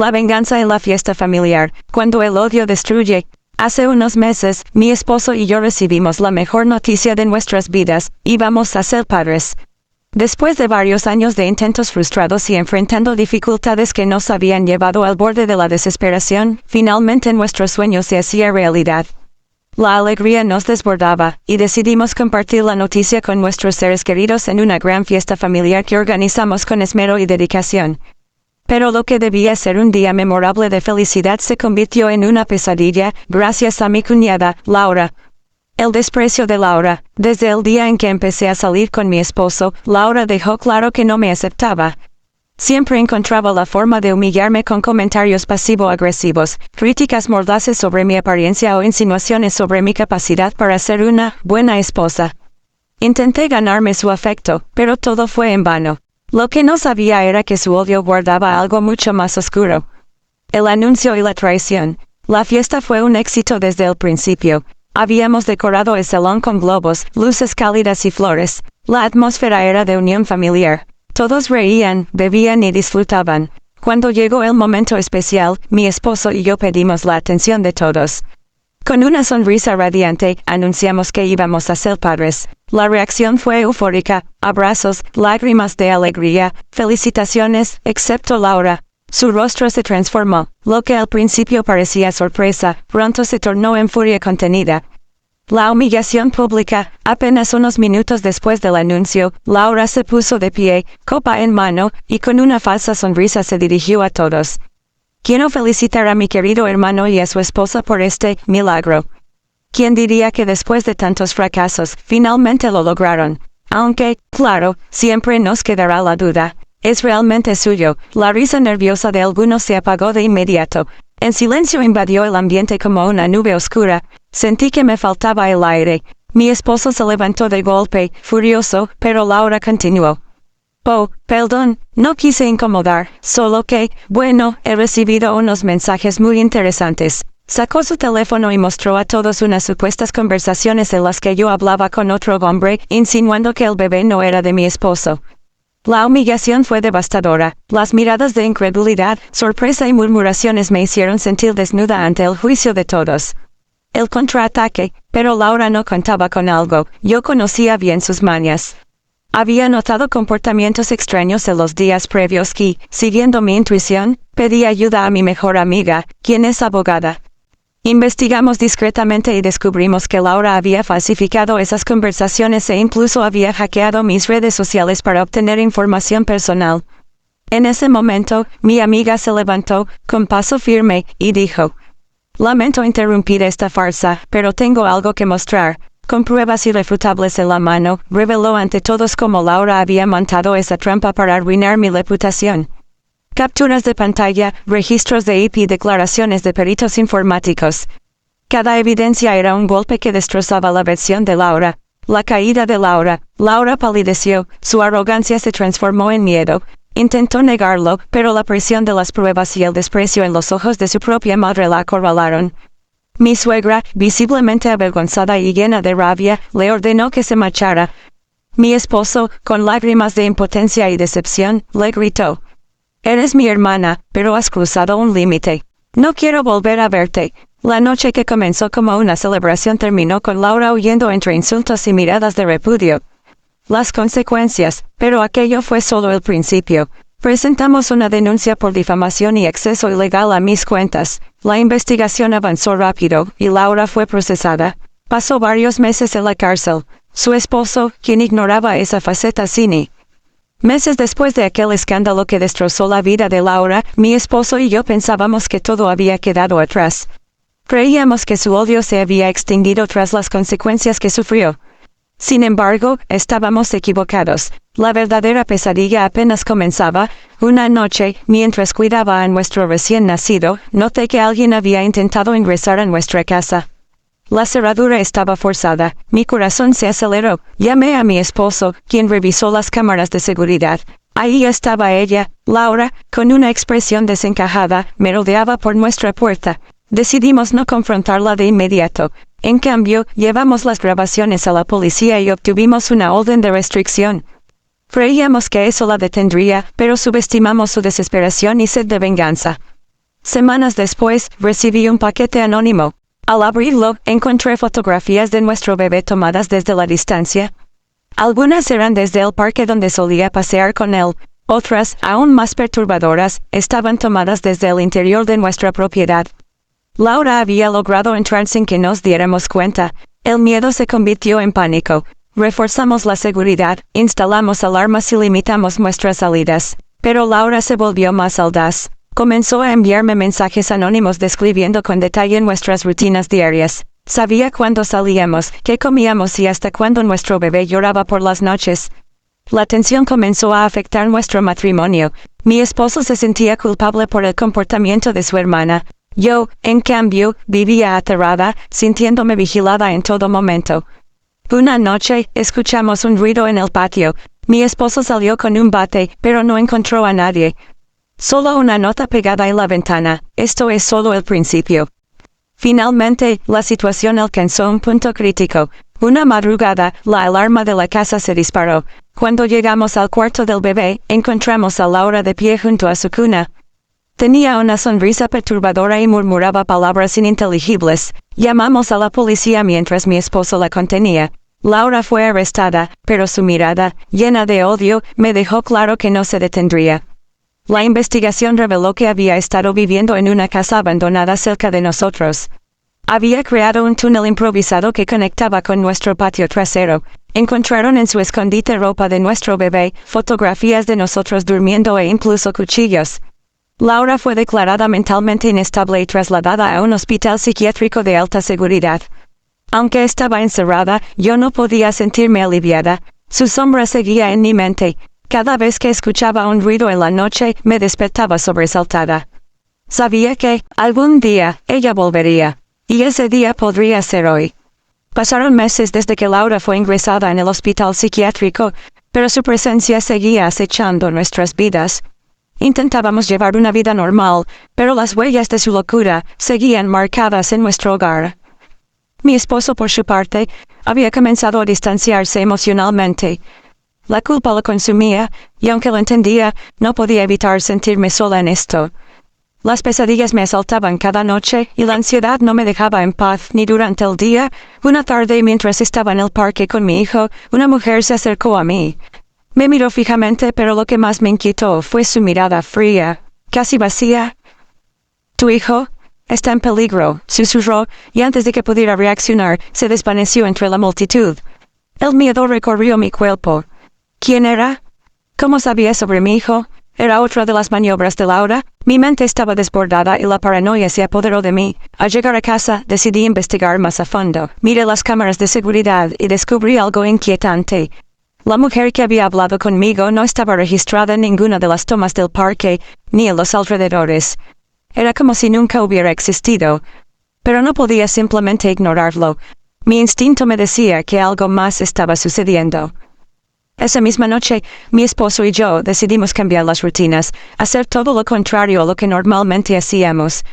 La venganza en la fiesta familiar, cuando el odio destruye. Hace unos meses, mi esposo y yo recibimos la mejor noticia de nuestras vidas, íbamos a ser padres. Después de varios años de intentos frustrados y enfrentando dificultades que nos habían llevado al borde de la desesperación, finalmente nuestro sueño se hacía realidad. La alegría nos desbordaba, y decidimos compartir la noticia con nuestros seres queridos en una gran fiesta familiar que organizamos con esmero y dedicación. Pero lo que debía ser un día memorable de felicidad se convirtió en una pesadilla, gracias a mi cuñada, Laura. El desprecio de Laura. Desde el día en que empecé a salir con mi esposo, Laura dejó claro que no me aceptaba. Siempre encontraba la forma de humillarme con comentarios pasivo-agresivos, críticas mordaces sobre mi apariencia o insinuaciones sobre mi capacidad para ser una buena esposa. Intenté ganarme su afecto, pero todo fue en vano. Lo que no sabía era que su odio guardaba algo mucho más oscuro. El anuncio y la traición. La fiesta fue un éxito desde el principio. Habíamos decorado el salón con globos, luces cálidas y flores. La atmósfera era de unión familiar. Todos reían, bebían y disfrutaban. Cuando llegó el momento especial, mi esposo y yo pedimos la atención de todos. Con una sonrisa radiante, anunciamos que íbamos a ser padres. La reacción fue eufórica, abrazos, lágrimas de alegría, felicitaciones, excepto Laura. Su rostro se transformó. Lo que al principio parecía sorpresa, pronto se tornó en furia contenida. La humillación pública. Apenas unos minutos después del anuncio, Laura se puso de pie, copa en mano, y con una falsa sonrisa se dirigió a todos. Quiero felicitar a mi querido hermano y a su esposa por este milagro. ¿Quién diría que después de tantos fracasos, finalmente lo lograron? Aunque, claro, siempre nos quedará la duda. ¿Es realmente suyo? La risa nerviosa de algunos se apagó de inmediato. El silencio invadió el ambiente como una nube oscura. Sentí que me faltaba el aire. Mi esposo se levantó de golpe, furioso, pero Laura continuó. Oh, perdón, no quise incomodar, solo que, bueno, he recibido unos mensajes muy interesantes. Sacó su teléfono y mostró a todos unas supuestas conversaciones en las que yo hablaba con otro hombre, insinuando que el bebé no era de mi esposo. La humillación fue devastadora. Las miradas de incredulidad, sorpresa y murmuraciones me hicieron sentir desnuda ante el juicio de todos. El contraataque, pero Laura no contaba con algo, yo conocía bien sus mañas. Había notado comportamientos extraños en los días previos y, siguiendo mi intuición, pedí ayuda a mi mejor amiga, quien es abogada. Investigamos discretamente y descubrimos que Laura había falsificado esas conversaciones e incluso había hackeado mis redes sociales para obtener información personal. En ese momento, mi amiga se levantó, con paso firme, y dijo: «Lamento interrumpir esta farsa, pero tengo algo que mostrar». Con pruebas irrefutables en la mano, reveló ante todos cómo Laura había montado esa trampa para arruinar mi reputación. Capturas de pantalla, registros de IP y declaraciones de peritos informáticos. Cada evidencia era un golpe que destrozaba la versión de Laura. La caída de Laura. Laura palideció, su arrogancia se transformó en miedo. Intentó negarlo, pero la presión de las pruebas y el desprecio en los ojos de su propia madre la acorralaron. Mi suegra, visiblemente avergonzada y llena de rabia, le ordenó que se marchara. Mi esposo, con lágrimas de impotencia y decepción, le gritó: «Eres mi hermana, pero has cruzado un límite. No quiero volver a verte». La noche que comenzó como una celebración terminó con Laura huyendo entre insultos y miradas de repudio. Las consecuencias, pero aquello fue solo el principio. Presentamos una denuncia por difamación y acceso ilegal a mis cuentas. La investigación avanzó rápido, y Laura fue procesada. Pasó varios meses en la cárcel. Su esposo, quien ignoraba esa faceta cínica. Meses después de aquel escándalo que destrozó la vida de Laura, mi esposo y yo pensábamos que todo había quedado atrás. Creíamos que su odio se había extinguido tras las consecuencias que sufrió. Sin embargo, estábamos equivocados. La verdadera pesadilla apenas comenzaba. Una noche, mientras cuidaba a nuestro recién nacido, noté que alguien había intentado ingresar a nuestra casa. La cerradura estaba forzada. Mi corazón se aceleró. Llamé a mi esposo, quien revisó las cámaras de seguridad. Ahí estaba ella, Laura, con una expresión desencajada, merodeaba por nuestra puerta. Decidimos no confrontarla de inmediato. En cambio, llevamos las grabaciones a la policía y obtuvimos una orden de restricción. Creíamos que eso la detendría, pero subestimamos su desesperación y sed de venganza. Semanas después, recibí un paquete anónimo. Al abrirlo, encontré fotografías de nuestro bebé tomadas desde la distancia. Algunas eran desde el parque donde solía pasear con él. Otras, aún más perturbadoras, estaban tomadas desde el interior de nuestra propiedad. Laura había logrado entrar sin que nos diéramos cuenta. El miedo se convirtió en pánico. Reforzamos la seguridad, instalamos alarmas y limitamos nuestras salidas. Pero Laura se volvió más audaz. Comenzó a enviarme mensajes anónimos describiendo con detalle nuestras rutinas diarias. Sabía cuándo salíamos, qué comíamos y hasta cuándo nuestro bebé lloraba por las noches. La tensión comenzó a afectar nuestro matrimonio. Mi esposo se sentía culpable por el comportamiento de su hermana. Yo, en cambio, vivía aterrada, sintiéndome vigilada en todo momento. Una noche, escuchamos un ruido en el patio. Mi esposo salió con un bate, pero no encontró a nadie. Solo una nota pegada en la ventana. Esto es solo el principio. Finalmente, la situación alcanzó un punto crítico. Una madrugada, la alarma de la casa se disparó. Cuando llegamos al cuarto del bebé, encontramos a Laura de pie junto a su cuna. Tenía una sonrisa perturbadora y murmuraba palabras ininteligibles. Llamamos a la policía mientras mi esposo la contenía. Laura fue arrestada, pero su mirada, llena de odio, me dejó claro que no se detendría. La investigación reveló que había estado viviendo en una casa abandonada cerca de nosotros. Había creado un túnel improvisado que conectaba con nuestro patio trasero. Encontraron en su escondite ropa de nuestro bebé, fotografías de nosotros durmiendo e incluso cuchillos. Laura fue declarada mentalmente inestable y trasladada a un hospital psiquiátrico de alta seguridad. Aunque estaba encerrada, yo no podía sentirme aliviada. Su sombra seguía en mi mente. Cada vez que escuchaba un ruido en la noche, me despertaba sobresaltada. Sabía que, algún día, ella volvería. Y ese día podría ser hoy. Pasaron meses desde que Laura fue ingresada en el hospital psiquiátrico, pero su presencia seguía acechando nuestras vidas. Intentábamos llevar una vida normal, pero las huellas de su locura seguían marcadas en nuestro hogar. Mi esposo, por su parte, había comenzado a distanciarse emocionalmente. La culpa lo consumía, y aunque lo entendía, no podía evitar sentirme sola en esto. Las pesadillas me asaltaban cada noche, y la ansiedad no me dejaba en paz ni durante el día. Una tarde, mientras estaba en el parque con mi hijo, una mujer se acercó a mí. Me miró fijamente, pero lo que más me inquietó fue su mirada fría, casi vacía. «¿Tu hijo? Está en peligro», susurró, y antes de que pudiera reaccionar, se desvaneció entre la multitud. El miedo recorrió mi cuerpo. ¿Quién era? ¿Cómo sabía sobre mi hijo? Era otra de las maniobras de Laura. Mi mente estaba desbordada y la paranoia se apoderó de mí. Al llegar a casa, decidí investigar más a fondo. Miré las cámaras de seguridad y descubrí algo inquietante. La mujer que había hablado conmigo no estaba registrada en ninguna de las tomas del parque, ni en los alrededores. Era como si nunca hubiera existido. Pero no podía simplemente ignorarlo. Mi instinto me decía que algo más estaba sucediendo. Esa misma noche, mi esposo y yo decidimos cambiar las rutinas, hacer todo lo contrario a lo que normalmente hacíamos.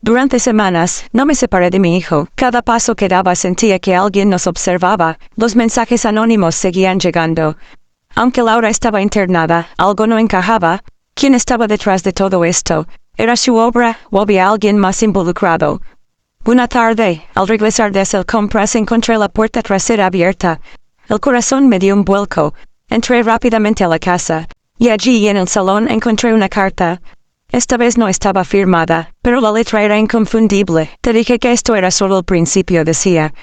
Durante semanas, no me separé de mi hijo. Cada paso que daba sentía que alguien nos observaba. Los mensajes anónimos seguían llegando. Aunque Laura estaba internada, algo no encajaba. ¿Quién estaba detrás de todo esto? ¿Era su obra o había alguien más involucrado? Una tarde, al regresar de hacer compras, encontré la puerta trasera abierta. El corazón me dio un vuelco. Entré rápidamente a la casa, y allí en el salón encontré una carta. Esta vez no estaba firmada, pero la letra era inconfundible. Te dije que esto era solo el principio, decía.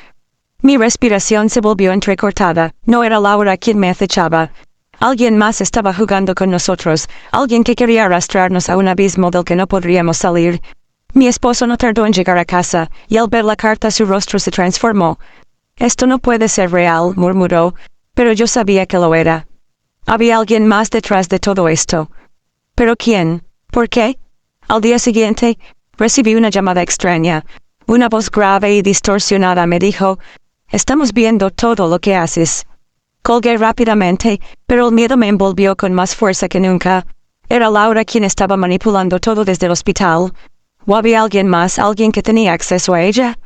Mi respiración se volvió entrecortada. No era Laura quien me acechaba. Alguien más estaba jugando con nosotros, alguien que quería arrastrarnos a un abismo del que no podríamos salir. Mi esposo no tardó en llegar a casa, y al ver la carta su rostro se transformó. «Esto no puede ser real», murmuró, pero yo sabía que lo era. Había alguien más detrás de todo esto. ¿Pero quién? ¿Por qué? Al día siguiente, recibí una llamada extraña. Una voz grave y distorsionada me dijo, «Estamos viendo todo lo que haces». Colgué rápidamente, pero el miedo me envolvió con más fuerza que nunca. ¿Era Laura quien estaba manipulando todo desde el hospital? ¿O había alguien más, alguien que tenía acceso a ella?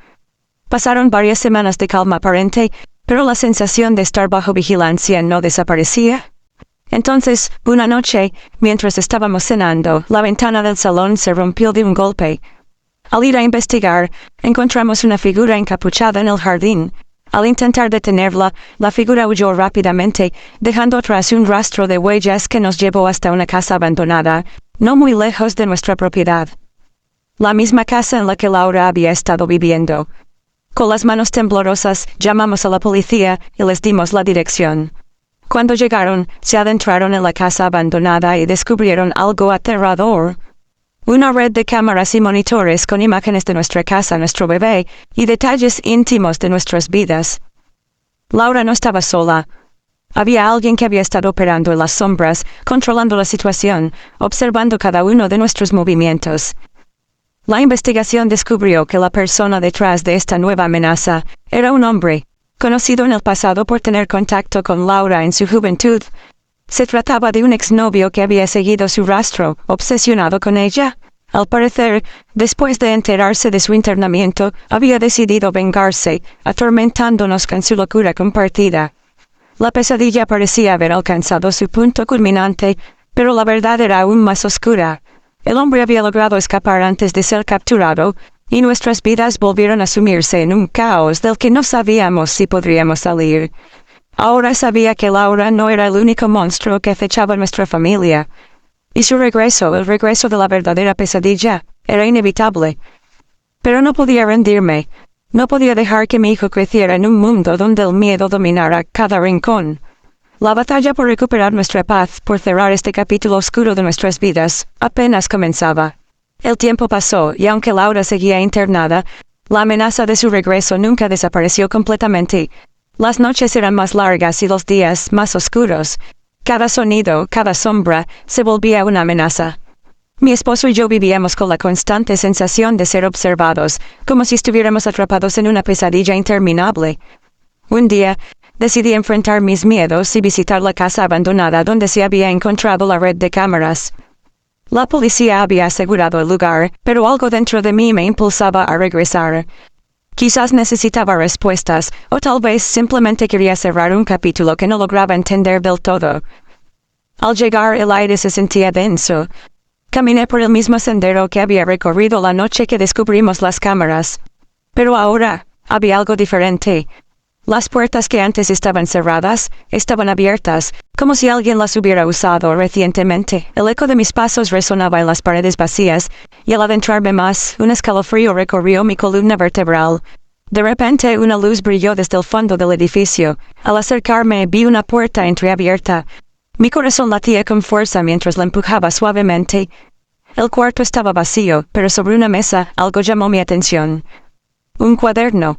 Pasaron varias semanas de calma aparente, pero la sensación de estar bajo vigilancia no desaparecía. Entonces, una noche, mientras estábamos cenando, la ventana del salón se rompió de un golpe. Al ir a investigar, encontramos una figura encapuchada en el jardín. Al intentar detenerla, la figura huyó rápidamente, dejando atrás un rastro de huellas que nos llevó hasta una casa abandonada, no muy lejos de nuestra propiedad. La misma casa en la que Laura había estado viviendo. Con las manos temblorosas, llamamos a la policía y les dimos la dirección. Cuando llegaron, se adentraron en la casa abandonada y descubrieron algo aterrador. Una red de cámaras y monitores con imágenes de nuestra casa, nuestro bebé, y detalles íntimos de nuestras vidas. Laura no estaba sola. Había alguien que había estado operando en las sombras, controlando la situación, observando cada uno de nuestros movimientos. La investigación descubrió que la persona detrás de esta nueva amenaza era un hombre, conocido en el pasado por tener contacto con Laura en su juventud. Se trataba de un exnovio que había seguido su rastro, obsesionado con ella. Al parecer, después de enterarse de su internamiento, había decidido vengarse, atormentándonos con su locura compartida. La pesadilla parecía haber alcanzado su punto culminante, pero la verdad era aún más oscura. El hombre había logrado escapar antes de ser capturado, y nuestras vidas volvieron a sumirse en un caos del que no sabíamos si podríamos salir. Ahora sabía que Laura no era el único monstruo que acechaba nuestra familia. Y su regreso, el regreso de la verdadera pesadilla, era inevitable. Pero no podía rendirme. No podía dejar que mi hijo creciera en un mundo donde el miedo dominara cada rincón. La batalla por recuperar nuestra paz, por cerrar este capítulo oscuro de nuestras vidas, apenas comenzaba. El tiempo pasó y aunque Laura seguía internada, la amenaza de su regreso nunca desapareció completamente. Las noches eran más largas y los días más oscuros. Cada sonido, cada sombra, se volvía una amenaza. Mi esposo y yo vivíamos con la constante sensación de ser observados, como si estuviéramos atrapados en una pesadilla interminable. Un día, decidí enfrentar mis miedos y visitar la casa abandonada donde se había encontrado la red de cámaras. La policía había asegurado el lugar, pero algo dentro de mí me impulsaba a regresar. Quizás necesitaba respuestas, o tal vez simplemente quería cerrar un capítulo que no lograba entender del todo. Al llegar, el aire se sentía denso. Caminé por el mismo sendero que había recorrido la noche que descubrimos las cámaras. Pero ahora, había algo diferente. Las puertas que antes estaban cerradas, estaban abiertas, como si alguien las hubiera usado recientemente. El eco de mis pasos resonaba en las paredes vacías, y al adentrarme más, un escalofrío recorrió mi columna vertebral. De repente, una luz brilló desde el fondo del edificio. Al acercarme, vi una puerta entreabierta. Mi corazón latía con fuerza mientras la empujaba suavemente. El cuarto estaba vacío, pero sobre una mesa, algo llamó mi atención. Un cuaderno.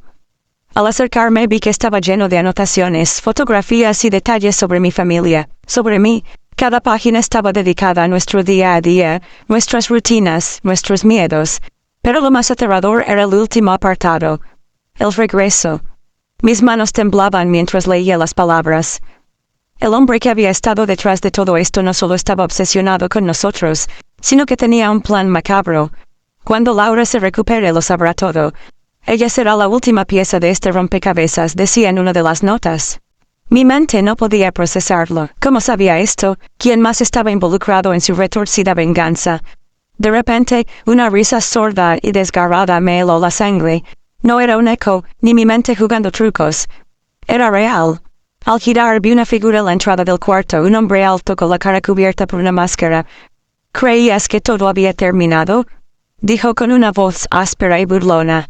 Al acercarme vi que estaba lleno de anotaciones, fotografías y detalles sobre mi familia, sobre mí. Cada página estaba dedicada a nuestro día a día, nuestras rutinas, nuestros miedos. Pero lo más aterrador era el último apartado. El regreso. Mis manos temblaban mientras leía las palabras. El hombre que había estado detrás de todo esto no solo estaba obsesionado con nosotros, sino que tenía un plan macabro. Cuando Laura se recupere lo sabrá todo. Ella será la última pieza de este rompecabezas, decía en una de las notas. Mi mente no podía procesarlo. ¿Cómo sabía esto? ¿Quién más estaba involucrado en su retorcida venganza? De repente, una risa sorda y desgarrada me heló la sangre. No era un eco, ni mi mente jugando trucos. Era real. Al girar vi una figura en la entrada del cuarto, un hombre alto con la cara cubierta por una máscara. ¿Creías que todo había terminado?, dijo con una voz áspera y burlona.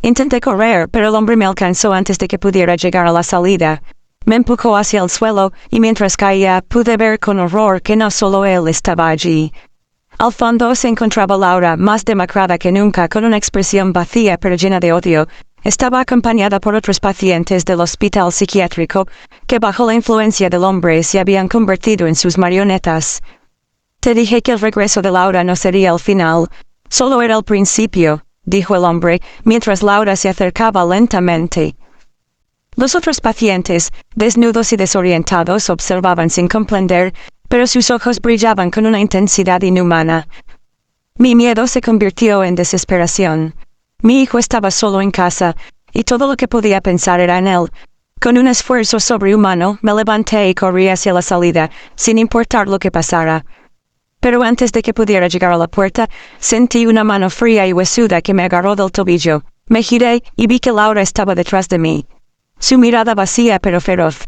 Intenté correr, pero el hombre me alcanzó antes de que pudiera llegar a la salida. Me empujó hacia el suelo, y mientras caía, pude ver con horror que no solo él estaba allí. Al fondo se encontraba Laura, más demacrada que nunca, con una expresión vacía pero llena de odio. Estaba acompañada por otros pacientes del hospital psiquiátrico, que bajo la influencia del hombre se habían convertido en sus marionetas. Te dije que el regreso de Laura no sería el final, solo era el principio, dijo el hombre, mientras Laura se acercaba lentamente. Los otros pacientes, desnudos y desorientados, observaban sin comprender, pero sus ojos brillaban con una intensidad inhumana. Mi miedo se convirtió en desesperación. Mi hijo estaba solo en casa, y todo lo que podía pensar era en él. Con un esfuerzo sobrehumano, me levanté y corrí hacia la salida, sin importar lo que pasara. Pero antes de que pudiera llegar a la puerta, sentí una mano fría y huesuda que me agarró del tobillo. Me giré y vi que Laura estaba detrás de mí. Su mirada vacía pero feroz.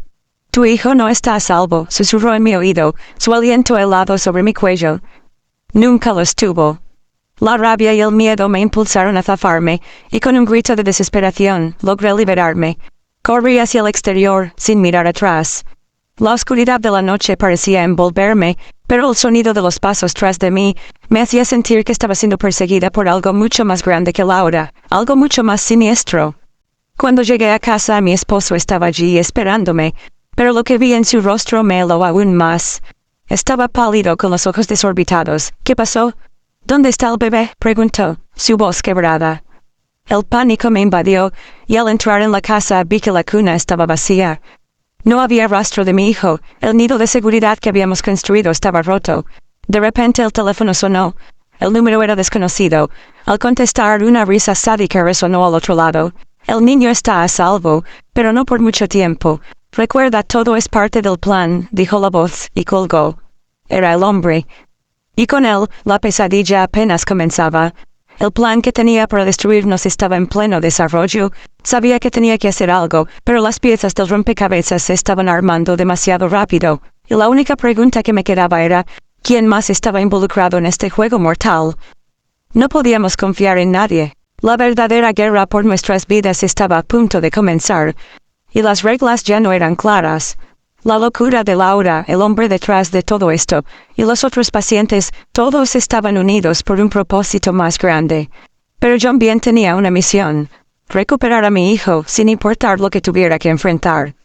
«Tu hijo no está a salvo», susurró en mi oído, su aliento helado sobre mi cuello. Nunca lo estuvo. La rabia y el miedo me impulsaron a zafarme, y con un grito de desesperación, logré liberarme. Corrí hacia el exterior, sin mirar atrás. La oscuridad de la noche parecía envolverme, pero el sonido de los pasos tras de mí me hacía sentir que estaba siendo perseguida por algo mucho más grande que Laura, algo mucho más siniestro. Cuando llegué a casa, mi esposo estaba allí esperándome, pero lo que vi en su rostro me heló aún más. Estaba pálido con los ojos desorbitados. «¿Qué pasó?» «¿Dónde está el bebé?», preguntó, su voz quebrada. El pánico me invadió, y al entrar en la casa vi que la cuna estaba vacía. No había rastro de mi hijo, el nido de seguridad que habíamos construido estaba roto. De repente el teléfono sonó. El número era desconocido. Al contestar, una risa sádica resonó al otro lado. «El niño está a salvo, pero no por mucho tiempo. Recuerda, todo es parte del plan», dijo la voz, y colgó. Era el hombre. Y con él, la pesadilla apenas comenzaba. El plan que tenía para destruirnos estaba en pleno desarrollo. Sabía que tenía que hacer algo, pero las piezas del rompecabezas se estaban armando demasiado rápido, y la única pregunta que me quedaba era, ¿quién más estaba involucrado en este juego mortal? No podíamos confiar en nadie. La verdadera guerra por nuestras vidas estaba a punto de comenzar, y las reglas ya no eran claras. La locura de Laura, el hombre detrás de todo esto, y los otros pacientes, todos estaban unidos por un propósito más grande. Pero John bien tenía una misión: recuperar a mi hijo, sin importar lo que tuviera que enfrentar.